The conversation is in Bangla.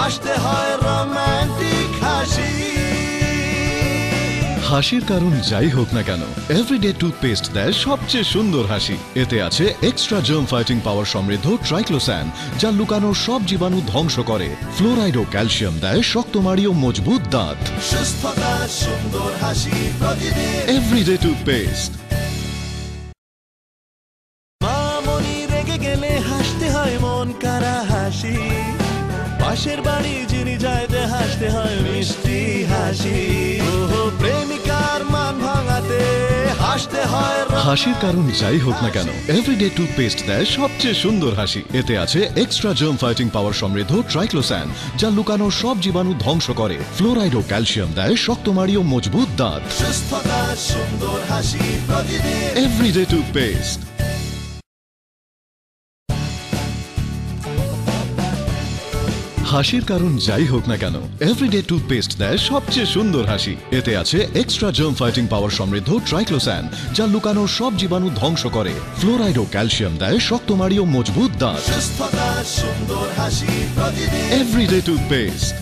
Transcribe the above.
হাসতে হয় রোমান্টিক হাসি। হাসির কারণ যাই হোক না কেন, এভরিডে টুথপেস্ট দেয় সবচেয়ে সুন্দর হাসি। এতে আছে এক্সট্রা জার্ম ফাইটিং পাওয়ার সমৃদ্ধ ট্রাইক্লোস্যান, যা লুকানো সব জীবাণু ধ্বংস করে। ফ্লোরাইড ও ক্যালসিয়াম দেয় শক্তমারি ও মজবুত দাঁত। সুস্থতার সুন্দর হাসি প্রতিদিন এভরিডে টুথপেস্ট। মামনি রেগে গেলে হাসতে হয় মন কারা হাসি। পাশের বাড়ি যিনি যাইতে হাসতে হয় মিষ্টি হাসি। প্রেমিকার মান ভাঙাতে হাসতে হয় হাসির কারণ যাই হোক না কেন, এভরিডে টুথপেস্ট দেয় সবচেয়ে সুন্দর হাসি। এতে আছে এক্সট্রা জার্ম ফাইটিং পাওয়ার সমৃদ্ধ ট্রাইক্লোস্যান, যা লুকানো সব জীবাণু ধ্বংস করে। ফ্লোরাইড ও ক্যালসিয়াম দেয় শক্তমারি ও মজবুত দাঁত। সুস্থতার সুন্দর হাসি প্রতিদিন এভরিডে টুথপেস্ট। হাসির কারণ যাই হোক না কেন, এভরিডে টুথপেস্ট দেয় সবচেয়ে সুন্দর হাসি। এতে আছে এক্সট্রা জার্ম ফাইটিং পাওয়ার সমৃদ্ধ ট্রাইক্লোস্যান, যা লুকানো সব জীবাণু ধ্বংস করে। ফ্লোরাইড ও ক্যালসিয়াম দেয় শক্তমারি ও মজবুত দাঁত। সুস্থতার সুন্দর হাসি প্রতিদিন এভরিডে টুথপেস্ট।